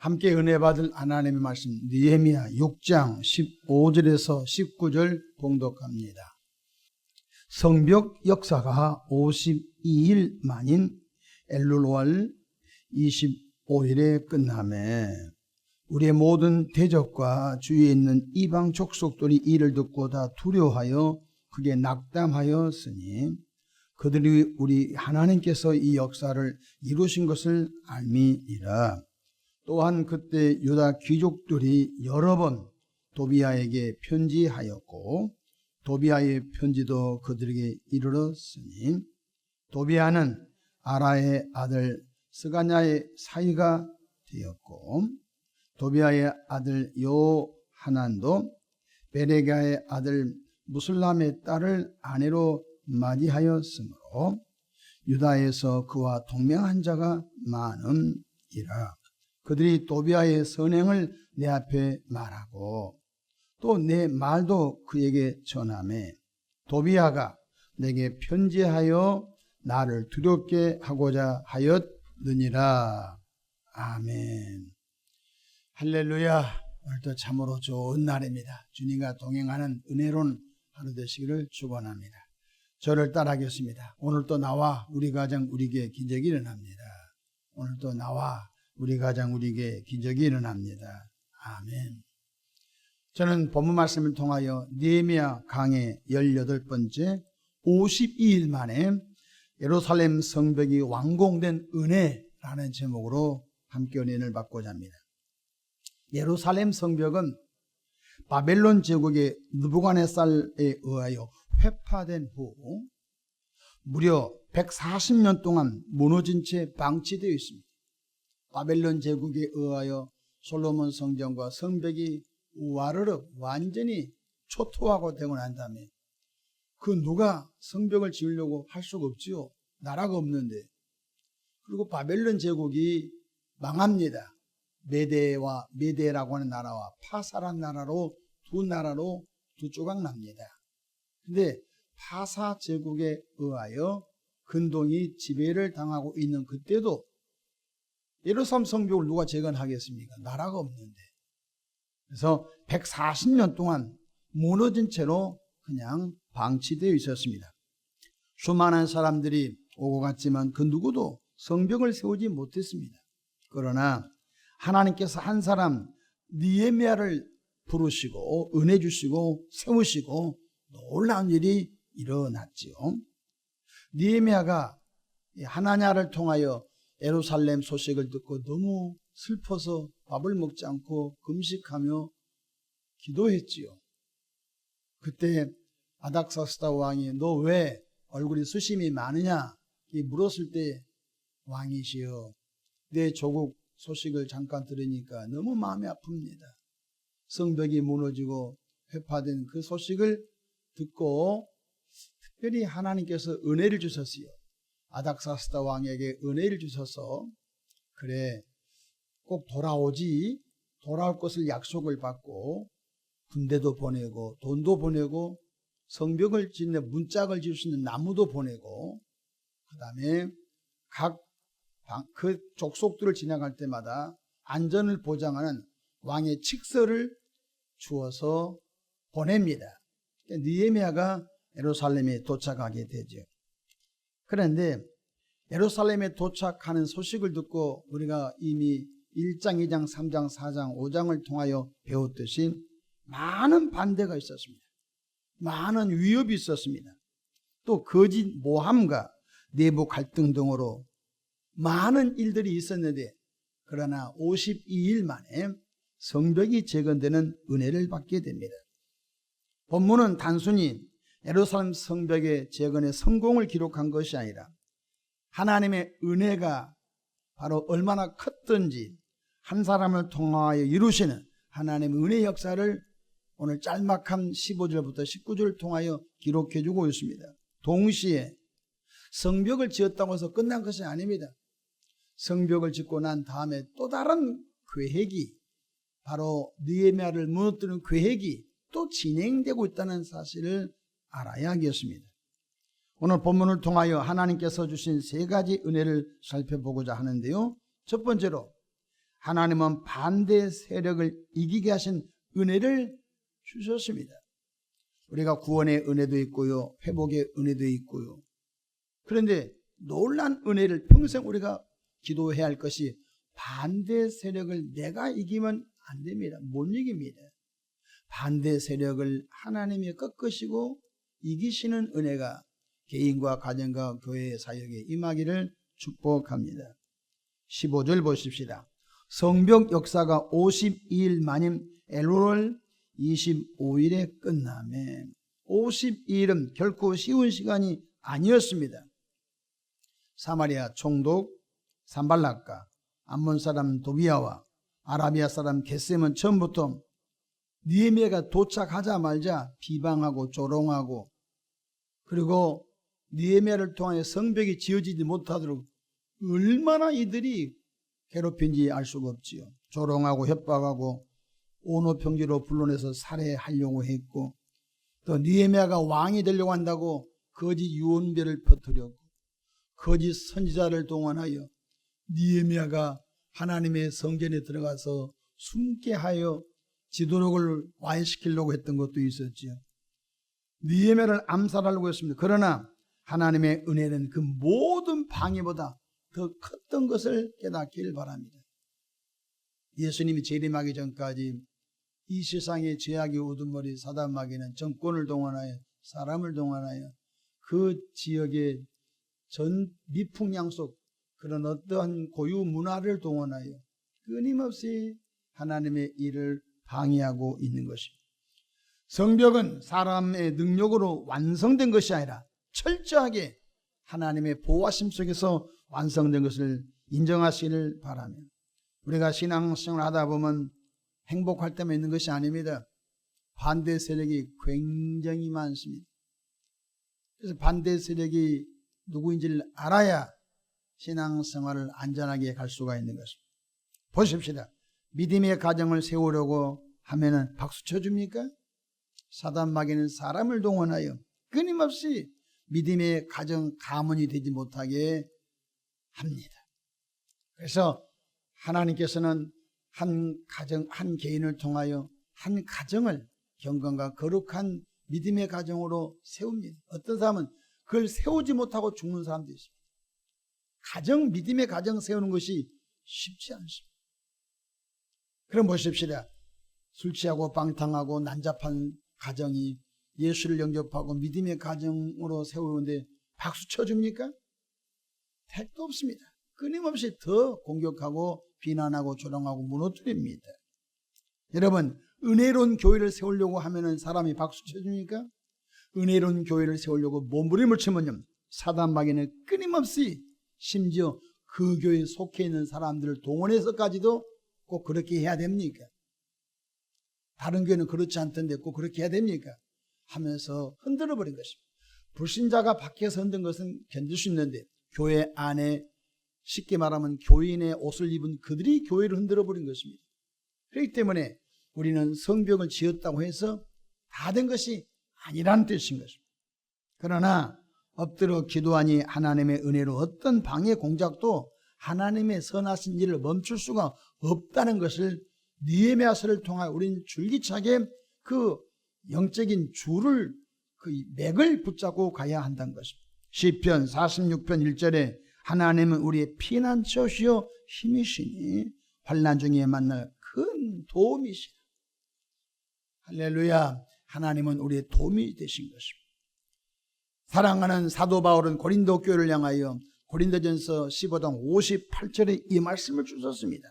함께 은혜 받을 하나님의 말씀 느헤미야 6장 15절에서 19절 봉독합니다. 성벽 역사가 52일 만인 엘룰월 25일에 끝나매 우리의 모든 대적과 주위에 있는 이방 족속들이 이를 듣고 다 두려워하여 크게 낙담하였으니 그들이 우리 하나님께서 이 역사를 이루신 것을 알미니라. 또한 그때 유다 귀족들이 여러 번 도비아에게 편지하였고 도비아의 편지도 그들에게 이르렀으니 도비아는 아라의 아들 스가냐의 사이가 되었고 도비아의 아들 요하난도 베레가의 아들 무슬람의 딸을 아내로 맞이하였으므로 유다에서 그와 동맹한 자가 많음이라. 그들이 도비아의 선행을 내 앞에 말하고 또 내 말도 그에게 전하매 도비아가 내게 편지하여 나를 두렵게 하고자 하였느니라. 아멘. 할렐루야. 오늘도 참으로 좋은 날입니다. 주님과 동행하는 은혜로운 하루 되시기를 축원합니다. 저를 따라하겠습니다. 오늘도 나와 우리 가정 우리에게 기적이 일어납니다. 오늘도 나와 우리 가정 우리에게 기적이 일어납니다. 아멘. 저는 본문 말씀을 통하여 느헤미야 강의 18번째 52일 만에 예루살렘 성벽이 완공된 은혜라는 제목으로 함께 은혜를 받고자 합니다. 예루살렘 성벽은 바벨론 제국의 느부갓네살에 의하여 회파된 후 무려 140년 동안 무너진 채 방치되어 있습니다. 바벨론 제국에 의하여 솔로몬 성전과 성벽이 와르르 완전히 초토화하고 되고 난 다음에 그 누가 성벽을 지으려고 할 수가 없지요. 나라가 없는데. 그리고 바벨론 제국이 망합니다. 메데라고 하는 나라와 파사란 나라로 두 조각 납니다. 근데 파사 제국에 의하여 근동이 지배를 당하고 있는 그때도 예루살렘 성벽을 누가 재건하겠습니까? 나라가 없는데. 그래서 140년 동안 무너진 채로 그냥 방치되어 있었습니다. 수많은 사람들이 오고 갔지만 그 누구도 성벽을 세우지 못했습니다. 그러나 하나님께서 한 사람 느헤미야를 부르시고 은혜 주시고 세우시고 놀라운 일이 일어났지요. 느헤미야가 하나냐를 통하여 예루살렘 소식을 듣고 너무 슬퍼서 밥을 먹지 않고 금식하며 기도했지요. 그때 아닥사스다 왕이 너 왜 얼굴이 수심이 많으냐 물었을 때 왕이시여 내 조국 소식을 잠깐 들으니까 너무 마음이 아픕니다. 성벽이 무너지고 회파된 그 소식을 듣고 특별히 하나님께서 은혜를 주셨어요. 아닥사스다 왕에게 은혜를 주셔서 그래 꼭 돌아오지 돌아올 것을 약속을 받고 군대도 보내고 돈도 보내고 성벽을 짓는 문짝을 지을 수 있는 나무도 보내고 그 다음에 그 족속들을 지나갈 때마다 안전을 보장하는 왕의 칙서를 주어서 보냅니다. 느헤미야가 예루살렘에 도착하게 되죠. 그런데 예루살렘에 도착하는 소식을 듣고 우리가 이미 1장, 2장, 3장, 4장, 5장을 통하여 배웠듯이 많은 반대가 있었습니다. 많은 위협이 있었습니다. 또 거짓 모함과 내부 갈등 등으로 많은 일들이 있었는데 그러나 52일 만에 성벽이 재건되는 은혜를 받게 됩니다. 본문은 단순히 예루살렘 성벽의 재건의 성공을 기록한 것이 아니라 하나님의 은혜가 바로 얼마나 컸던지 한 사람을 통하여 이루시는 하나님의 은혜 역사를 오늘 짤막한 15절부터 19절을 통하여 기록해주고 있습니다. 동시에 성벽을 지었다고 해서 끝난 것이 아닙니다. 성벽을 짓고 난 다음에 또 다른 계획이 바로 느헤미야를 무너뜨리는 계획이 또 진행되고 있다는 사실을 알아야 하겠습니다. 오늘 본문을 통하여 하나님께서 주신 세 가지 은혜를 살펴보고자 하는데요. 첫 번째로 하나님은 반대 세력을 이기게 하신 은혜를 주셨습니다. 우리가 구원의 은혜도 있고요, 회복의 은혜도 있고요. 그런데 놀란 은혜를 평생 우리가 기도해야 할 것이 반대 세력을 내가 이기면 안 됩니다. 못 이깁니다. 반대 세력을 하나님이 꺾으시고 이기시는 은혜가 개인과 가정과 교회의 사역에 임하기를 축복합니다. 15절 보십시다. 성벽 역사가 52일 만인 엘ul 25일에 끝나매 52일은 결코 쉬운 시간이 아니었습니다. 사마리아 총독 산발락과 암몬 사람 도비아와 아라비아 사람 게셈은 처음부터 느헤미야가 도착하자마자 비방하고 조롱하고, 그리고 느헤미야를 통하여 성벽이 지어지지 못하도록 얼마나 이들이 괴롭힌지 알 수가 없지요. 조롱하고 협박하고 온오평지로 불러내서 살해하려고 했고, 또 느헤미야가 왕이 되려고 한다고 거짓 유언비를 퍼뜨렸고, 거짓 선지자를 동원하여 느헤미야가 하나님의 성전에 들어가서 숨게 하여 지도록을 와해시키려고 했던 것도 있었지요. 느헤미야를 암살하려고 했습니다. 그러나 하나님의 은혜는 그 모든 방해보다 더 컸던 것을 깨닫기를 바랍니다. 예수님이 재림하기 전까지 이 세상의 죄악의 우두머리 사단 마귀는 정권을 동원하여 사람을 동원하여 그 지역의 전 미풍양속 그런 어떠한 고유 문화를 동원하여 끊임없이 하나님의 일을 방해하고 있는 것입니다. 성벽은 사람의 능력으로 완성된 것이 아니라 철저하게 하나님의 보호하심 속에서 완성된 것을 인정하시기를 바라며, 우리가 신앙생활 하다 보면 행복할 때만 있는 것이 아닙니다. 반대 세력이 굉장히 많습니다. 그래서 반대 세력이 누구인지를 알아야 신앙생활을 안전하게 갈 수가 있는 것입니다. 보십시다. 믿음의 가정을 세우려고 하면은 박수 쳐줍니까? 사단 마귀는 사람을 동원하여 끊임없이 믿음의 가정 가문이 되지 못하게 합니다. 그래서 하나님께서는 한 가정, 한 개인을 통하여 한 가정을 경건과 거룩한 믿음의 가정으로 세웁니다. 어떤 사람은 그걸 세우지 못하고 죽는 사람도 있습니다. 가정, 믿음의 가정 세우는 것이 쉽지 않습니다. 그럼 보십시다. 술 취하고 방탕하고 난잡한 가정이 예수를 영접하고 믿음의 가정으로 세우는데 박수 쳐줍니까? 택도 없습니다. 끊임없이 더 공격하고 비난하고 조롱하고 무너뜨립니다. 여러분, 은혜로운 교회를 세우려고 하면은 사람이 박수 쳐줍니까? 은혜로운 교회를 세우려고 몸부림을 치면요, 사단 마귀는 끊임없이 심지어 그 교회에 속해 있는 사람들을 동원해서까지도 꼭 그렇게 해야 됩니까? 다른 교회는 그렇지 않던데 꼭 그렇게 해야 됩니까? 하면서 흔들어 버린 것입니다. 불신자가 밖에서 흔든 것은 견딜 수 있는데 교회 안에, 쉽게 말하면 교인의 옷을 입은 그들이 교회를 흔들어 버린 것입니다. 그렇기 때문에 우리는 성벽을 지었다고 해서 다 된 것이 아니라는 뜻인 것입니다. 그러나 엎드려 기도하니 하나님의 은혜로 어떤 방해 공작도 하나님의 선하신 일을 멈출 수가 없다는 것을 느헤미야서를 통하여 우리는 줄기차게 그 영적인 줄을, 그 맥을 붙잡고 가야 한다는 것입니다. 시편 46편 1절에 하나님은 우리의 피난처시요 힘이시니 환난 중에 만날 큰 도움이시다. 할렐루야. 하나님은 우리의 도움이 되신 것입니다. 사랑하는 사도 바울은 고린도 교회를 향하여 고린도전서 15장 58절에 이 말씀을 주셨습니다.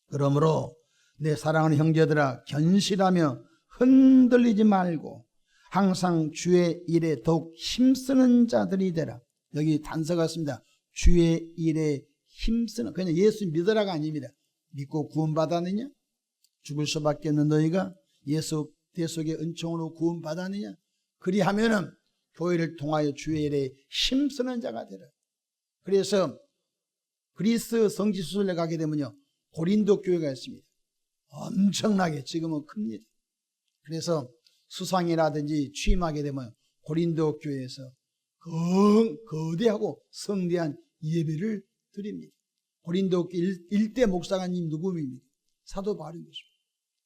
그러므로 내 사랑하는 형제들아, 견실하며 흔들리지 말고 항상 주의 일에 더욱 힘쓰는 자들이 되라. 여기 단서가 있습니다. 주의 일에 힘쓰는, 그냥 예수 믿으라가 아닙니다. 믿고 구원받았느냐? 죽을 수밖에 없는 너희가 예수 대속의 은총으로 구원받았느냐? 그리하면은 교회를 통하여 주의 일에 힘쓰는 자가 되라. 그래서 그리스 성지수술에 가게 되면요, 고린도 교회가 있습니다. 엄청나게 지금은 큽니다. 그래서 수상이라든지 취임하게 되면 고린도 교회에서 거대하고 성대한 예배를 드립니다. 고린도 일대 목사님 누구입니까? 사도 바울이었습니다.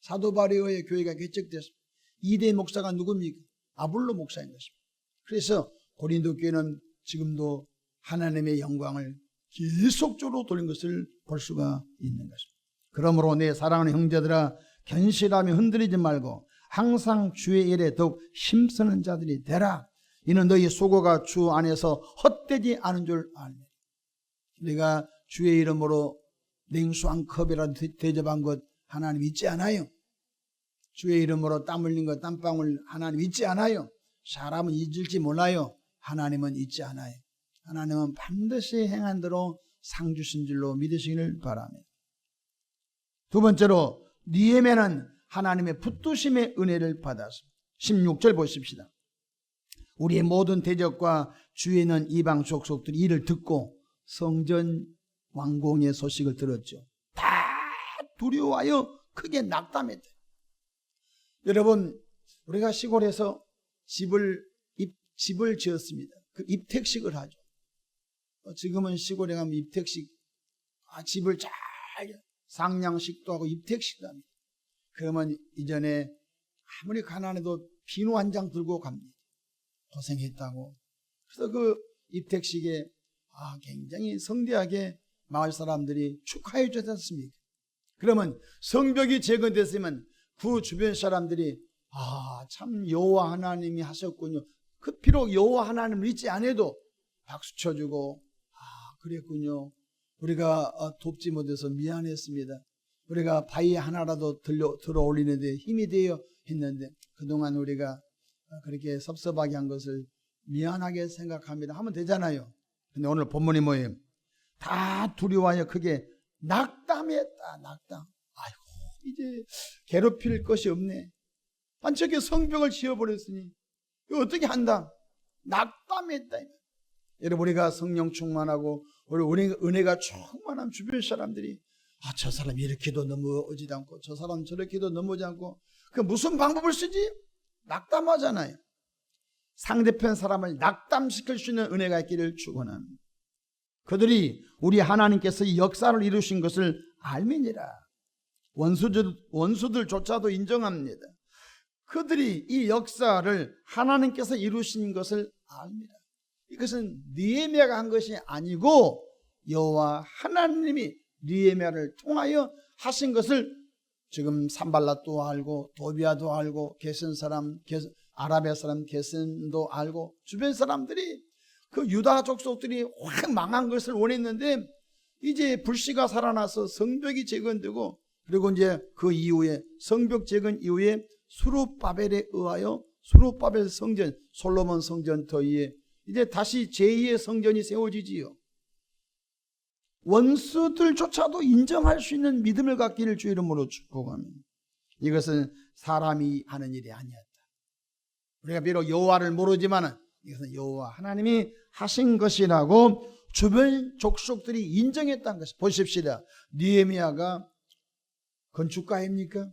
사도 바울의 교회가 개척되었습니다. 2대 목사가 누굽니까? 아볼로 목사인 것입니다. 그래서 고린도 교회는 지금도 하나님의 영광을 계속적으로 돌린 것을 볼 수가 있는 것입니다. 그러므로 내 사랑하는 형제들아, 견실하며 흔들리지 말고 항상 주의 일에 더욱 힘쓰는 자들이 되라. 이는 너희 수고가 주 안에서 헛되지 않은 줄 압니다. 우리가 주의 이름으로 냉수 한 컵이라도 대접한 것 하나님 잊지 않아요. 주의 이름으로 땀 흘린 것 땀방울 하나님 잊지 않아요. 사람은 잊을지 몰라요. 하나님은 잊지 않아요. 하나님은 반드시 행한 대로 상 주신 줄로 믿으시기를 바랍니다. 두 번째로 느헤미야는 하나님의 붙드심의 은혜를 받았습니다. 16절 보십시다. 우리의 모든 대적과 주위에 있는 이방 족속들이 이를 듣고 성전 완공의 소식을 들었죠. 다 두려워하여 크게 낙담했다. 여러분, 우리가 시골에서 집을 지었습니다. 그 입택식을 하죠. 지금은 시골에 가면 입택식, 집을 잘 상냥식도 하고 입택식도 합니다. 그러면 이전에 아무리 가난해도 비누 한 장 들고 갑니다. 고생했다고. 그래서 그 입택식에 굉장히 성대하게 마을 사람들이 축하해 주지 않습니까? 그러면 성벽이 재건됐으면 그 주변 사람들이 참 여호와 하나님이 하셨군요. 그 비록 여호와 하나님을 잊지 않아도 박수 쳐주고 그랬군요. 우리가 돕지 못해서 미안했습니다. 우리가 바위 하나라도 들어 올리는데 힘이 되어 했는데 그동안 우리가 그렇게 섭섭하게 한 것을 미안하게 생각합니다 하면 되잖아요. 근데 오늘 본문이 뭐예요? 다 두려워하여 크게 낙담했다. 낙담. 아이고, 이제 괴롭힐 것이 없네. 저게 성벽을 지어버렸으니 이거 어떻게 한다? 낙담했다. 여러분, 우리가 성령 충만하고 우리 은혜가 충만한 주변 사람들이 저 사람 이렇게도 넘어오지 않고 저 사람 저렇게도 넘어오지 않고 그 무슨 방법을 쓰지? 낙담하잖아요. 상대편 사람을 낙담시킬 수 있는 은혜가 있기를 축원합니다. 그들이 우리 하나님께서 이 역사를 이루신 것을 알미니라. 원수들조차도 인정합니다. 그들이 이 역사를 하나님께서 이루신 것을 압니다. 이것은 느헤미야가 한 것이 아니고 여호와 하나님이 느헤미야를 통하여 하신 것을 지금 산발랏도 알고 도비아도 알고 게센 사람, 아라비아 사람 게센도 알고 주변 사람들이 그 유다 족속들이 확 망한 것을 원했는데 이제 불씨가 살아나서 성벽이 재건되고 그리고 이제 그 이후에 성벽 재건 이후에 수룹바벨에 의하여 수룹바벨 성전, 솔로몬 성전 더위에 이제 다시 제2의 성전이 세워지지요. 원수들조차도 인정할 수 있는 믿음을 갖기를 주 이름으로 축복합니다. 이것은 사람이 하는 일이 아니었다. 우리가 비록 여호와를 모르지만 이것은 여호와 하나님이 하신 것이라고 주변 족속들이 인정했다는 것을 보십시다. 느헤미야가 건축가입니까?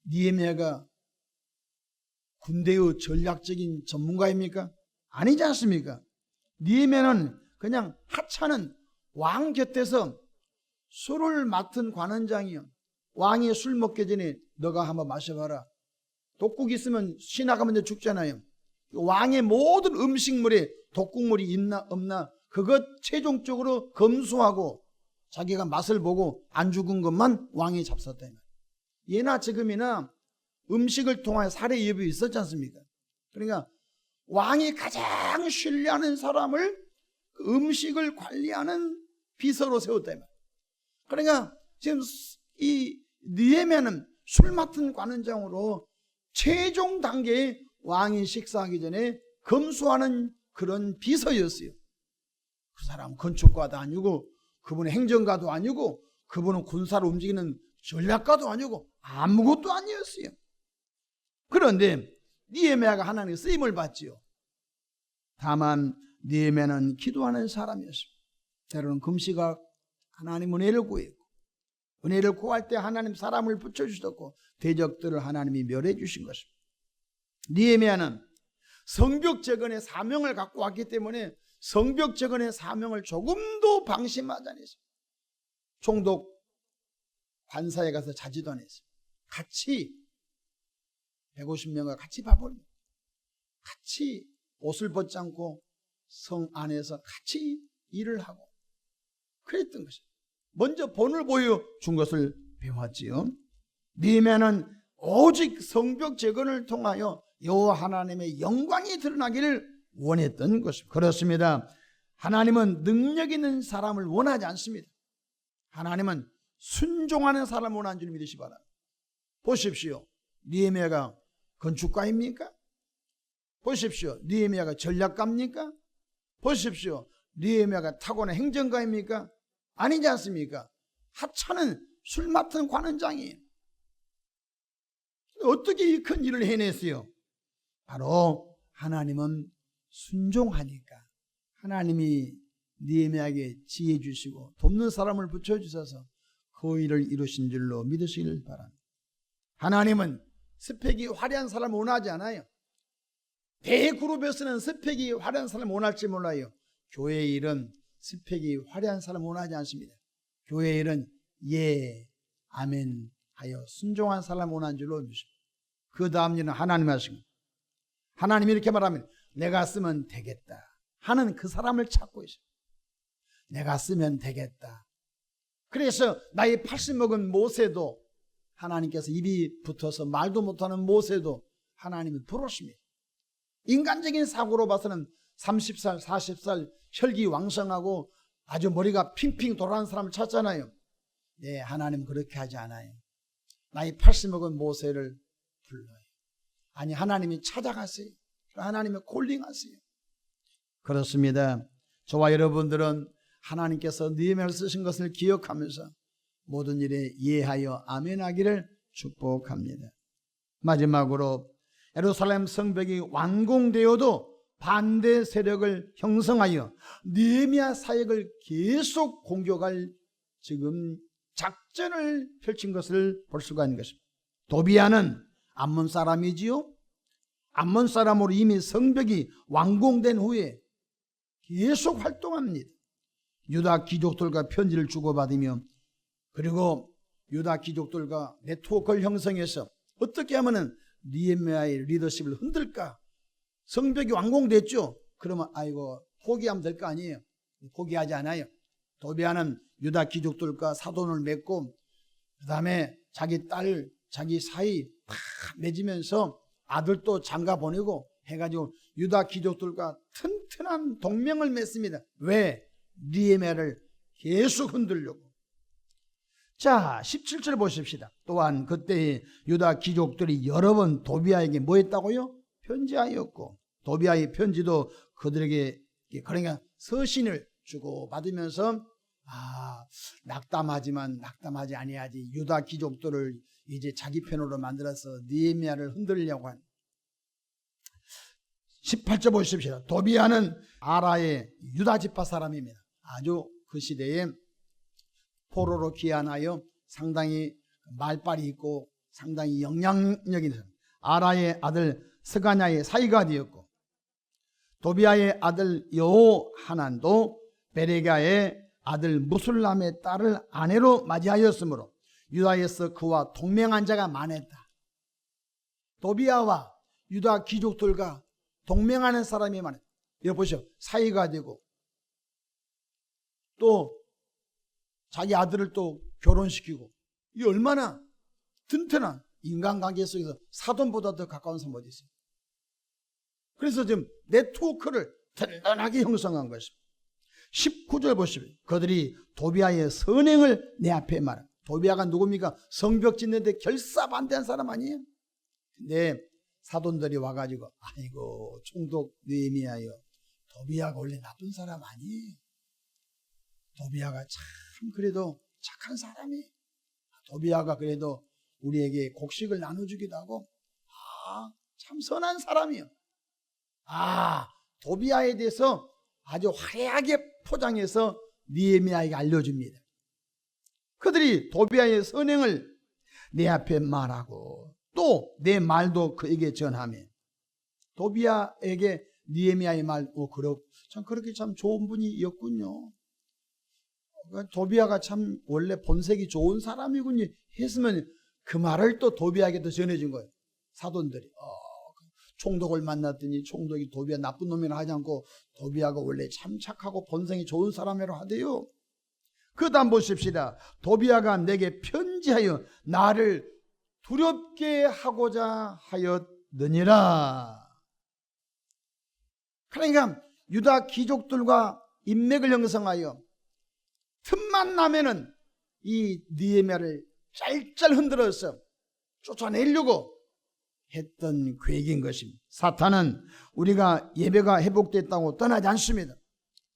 느헤미야가 군대의 전략적인 전문가입니까? 아니지 않습니까? 느헤미야는 그냥 하찮은 왕 곁에서 술을 맡은 관원장이요. 왕이 술 먹기 전에 너가 한번 마셔봐라. 독국 있으면 시나가면 죽잖아요. 왕의 모든 음식물에 독국물이 있나 없나 그것 최종적으로 검수하고 자기가 맛을 보고 안 죽은 것만 왕이 잡섰다. 예나 지금이나 음식을 통하여 살해 위협이 있었지 않습니까? 그러니까 왕이 가장 신뢰하는 사람을 그 음식을 관리하는 비서로 세웠다. 그러니까 지금 이 느헤미야는 술 맡은 관원장으로 최종 단계에 왕이 식사하기 전에 검수하는 그런 비서였어요. 그 사람은 건축가도 아니고 그분은 행정가도 아니고 그분은 군사를 움직이는 전략가도 아니고 아무것도 아니었어요. 그런데 느헤미야가 하나님의 쓰임을 받지요. 다만 느헤미야는 기도하는 사람이었습니다. 때로는 금시가 하나님 은혜를 구했고 은혜를 구할 때 하나님 사람을 붙여주셨고 대적들을 하나님이 멸해 주신 것입니다. 느헤미야는 성벽 재건의 사명을 갖고 왔기 때문에 성벽 재건의 사명을 조금도 방심하지 않았습니다. 총독 관사에 가서 자지도 않았어요. 같이 150명과 같이 밥을 먹고 같이 옷을 벗지 않고 성 안에서 같이 일을 하고 그랬던 것이에요. 먼저 본을 보여준 것을 배웠지요. 느헤미야는 오직 성벽 재건을 통하여 여호와 하나님의 영광이 드러나기를 원했던 것입니다. 그렇습니다. 하나님은 능력 있는 사람을 원하지 않습니다. 하나님은 순종하는 사람을 원하는 줄 믿으시 바랍니다. 보십시오. 느헤미야가 건축가입니까? 보십시오. 느헤미야가 전략가입니까? 보십시오. 느헤미야가 타고난 행정가입니까? 아니지 않습니까? 하찮은 술 맡은 관원장이에요. 어떻게 이 큰 일을 해냈어요? 바로 하나님은 순종하니까 하나님이 느헤미야에게 지혜 주시고 돕는 사람을 붙여주셔서 그 일을 이루신 줄로 믿으시길 바랍니다. 하나님은 스펙이 화려한 사람을 원하지 않아요. 대그룹에서는 스펙이 화려한 사람을 원할지 몰라요. 교회의 일은 스펙이 화려한 사람을 원하지 않습니다. 교회의 일은 예, 아멘 하여 순종한 사람을 원하는 줄로 믿으십니다. 그 다음 일은 하나님 하시고 하나님이 이렇게 말하면 내가 쓰면 되겠다 하는 그 사람을 찾고 있어요. 내가 쓰면 되겠다. 그래서 나이 80 먹은 모세도 하나님께서 입이 붙어서 말도 못하는 모세도 하나님은 부르십니다. 인간적인 사고로 봐서는 30살, 40살 혈기왕성하고 아주 머리가 핑핑 돌아가는 사람을 찾잖아요. 네, 하나님은 그렇게 하지 않아요. 나이 80 먹은 모세를 불러요. 아니, 하나님이 찾아가세요. 하나님의 콜링하세요. 그렇습니다. 저와 여러분들은 하나님께서 느헤미야를 쓰신 것을 기억하면서 모든 일에 예하여 아멘하기를 축복합니다. 마지막으로 예루살렘 성벽이 완공되어도 반대 세력을 형성하여 느헤미야 사역을 계속 공격할 지금 작전을 펼친 것을 볼 수가 있는 것입니다. 도비야는 암몬 사람이지요. 암몬 사람으로 이미 성벽이 완공된 후에 계속 활동합니다. 유다 귀족들과 편지를 주고받으며 그리고 유다 귀족들과 네트워크를 형성해서 어떻게 하면 느헤미야의 리더십을 흔들까? 성벽이 완공됐죠? 그러면 아이고 포기하면 될 거 아니에요. 포기하지 않아요. 도비야는 유다 귀족들과 사돈을 맺고 그 다음에 자기 딸, 자기 사이 다 맺으면서 아들도 장가 보내고 해가지고 유다 귀족들과 튼튼한 동맹을 맺습니다. 왜? 느헤미야를 계속 흔들려고. 자, 17절 보십시다. 또한 그때 유다 귀족들이 여러 번 도비야에게 뭐 했다고요? 편지하였고 도비야의 편지도 그들에게 그러니까 서신을 주고 받으면서 낙담하지만 낙담하지 아니하지. 유다 귀족들을 이제 자기 편으로 만들어서 느헤미야를 흔들려고 한. 18절 보십시오. 도비야는 아라의 유다 지파 사람입니다. 아주 그 시대에 포로로 귀환하여 상당히 말빨이 있고 상당히 영향력 있는 아라의 아들 스가냐의 사이가 되었고 도비야의 아들 여호하난도 베레가의 아들 무술람의 딸을 아내로 맞이하였으므로 유다에서 그와 동맹한 자가 많았다. 도비야와 유다 귀족들과 동맹하는 사람이 많았다. 여기 보시오. 사이가 되고 또 자기 아들을 또 결혼시키고 이 얼마나 튼튼한 인간관계 속에서 사돈보다 더 가까운 사람 어디 있어요? 그래서 지금 네트워크를 든든하게 형성한 것입니다. 19절 보시면 그들이 도비야의 선행을 내 앞에 말합니다. 도비야가 누굽니까? 성벽 짓는데 결사반대한 사람 아니에요? 근데 사돈들이 와가지고 아이고 총독 느헤미야여, 도비야가 원래 나쁜 사람 아니에요. 도비야가 참 그래도 착한 사람이에요. 도비야가 그래도 우리에게 곡식을 나눠주기도 하고 참 선한 사람이에요. 도비야에 대해서 아주 화려하게 포장해서 느헤미야에게 알려줍니다. 그들이 도비야의 선행을 내 앞에 말하고 또 내 말도 그에게 전하며 도비야에게 느헤미야의 말, 참 그렇게 참 좋은 분이었군요. 도비아가 참 원래 본색이 좋은 사람이군요 했으면 그 말을 또 도비아에게도 전해준 거예요. 사돈들이 총독을 만났더니 총독이 도비아 나쁜 놈이라 하지 않고 도비아가 원래 참 착하고 본성이 좋은 사람이라고 하대요. 그 다음 보십시다. 도비아가 내게 편지하여 나를 두렵게 하고자 하였느니라. 그러니까 유다 귀족들과 인맥을 형성하여 틈만 나면은 이 느헤미야를 짤짤 흔들어서 쫓아내려고 했던 계획인 것입니다. 사탄은 우리가 예배가 회복됐다고 떠나지 않습니다.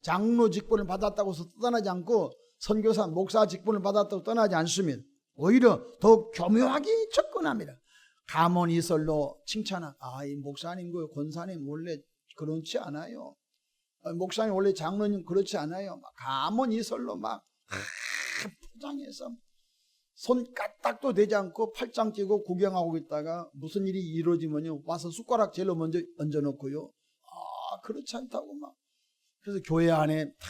장로 직분을 받았다고 해서 떠나지 않고 선교사, 목사 직분을 받았다고 떠나지 않습니다. 오히려 더 교묘하게 접근합니다. 가문이설로 칭찬한 이 목사님, 그 권사님 원래 그렇지 않아요. 목사님 원래 장로님 그렇지 않아요. 가문이설로 막 포장해서 손 까딱도 되지 않고 팔짱 끼고 구경하고 있다가 무슨 일이 이루어지면요 와서 숟가락 제일 먼저 얹어놓고요. 그렇지 않다고 막. 그래서 교회 안에 다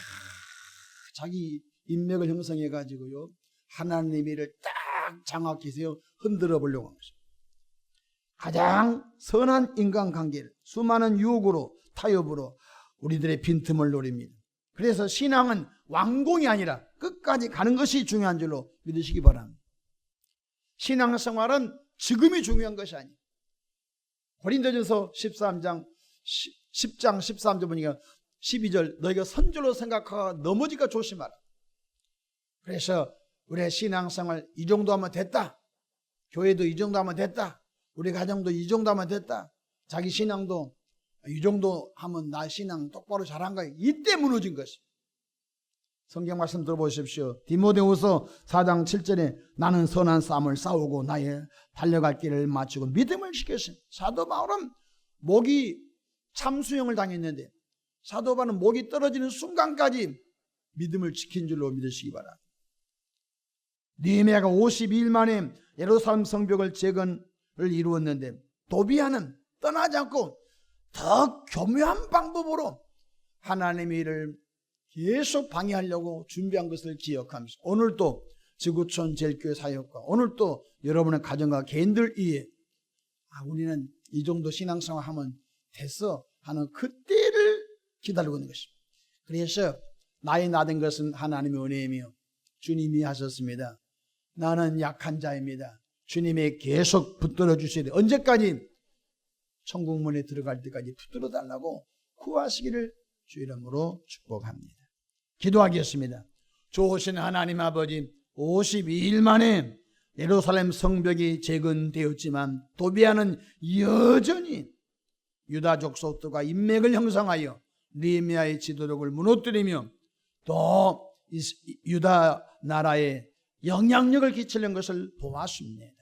자기 인맥을 형성해 가지고요 하나님을 딱 장악해서 흔들어 보려고 하는 것입니다. 가장 선한 인간관계를 수많은 유혹으로 타협으로 우리들의 빈틈을 노립니다. 그래서 신앙은 완공이 아니라 끝까지 가는 것이 중요한 줄로 믿으시기 바랍니다. 신앙생활은 지금이 중요한 것이 아니에요. 고린도전서 10장 13절 보니까 12절 너희가 선줄로 생각하고 넘어질까 조심하라. 그래서 우리의 신앙생활 이 정도 하면 됐다. 교회도 이 정도 하면 됐다. 우리 가정도 이 정도 하면 됐다. 자기 신앙도 이 정도 하면 나 신앙 똑바로 잘한 거야. 이때 무너진 것입니다. 성경 말씀 들어보십시오. 디모데후서 4장 7절에 나는 선한 싸움을 싸우고 나의 달려갈 길을 마치고 믿음을 지켰습니다. 사도 바울은 목이 참수형을 당했는데 사도 바울은 목이 떨어지는 순간까지 믿음을 지킨 줄로 믿으시기 바랍니다. 느헤미야가 52일 만에 예루살렘 성벽을 재건을 이루었는데 도비아는 떠나지 않고 더 교묘한 방법으로 하나님의 일을 계속 방해하려고 준비한 것을 기억하면서 오늘도 지구촌 제일교회 사역과 오늘도 여러분의 가정과 개인들 위해 우리는 이 정도 신앙생활 하면 됐어 하는 그때를 기다리고 있는 것입니다. 그래서 나의 나된 것은 하나님의 은혜이며 주님이 하셨습니다. 나는 약한 자입니다. 주님의 계속 붙들어 주셔야 돼. 언제까지? 천국문에 들어갈 때까지 붙들어 달라고 구하시기를 주 이름으로 축복합니다. 기도하겠습니다. 좋으신 하나님 아버지, 52일 만에 예루살렘 성벽이 재건되었지만 도비아는 여전히 유다 족속들과 인맥을 형성하여 느헤미야의 지도력을 무너뜨리며 또 유다 나라에 영향력을 끼치는 것을 보았습니다.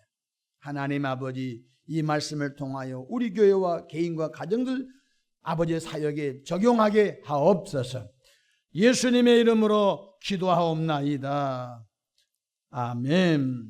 하나님 아버지, 이 말씀을 통하여 우리 교회와 개인과 가정들 아버지의 사역에 적용하게 하옵소서. 예수님의 이름으로 기도하옵나이다. 아멘.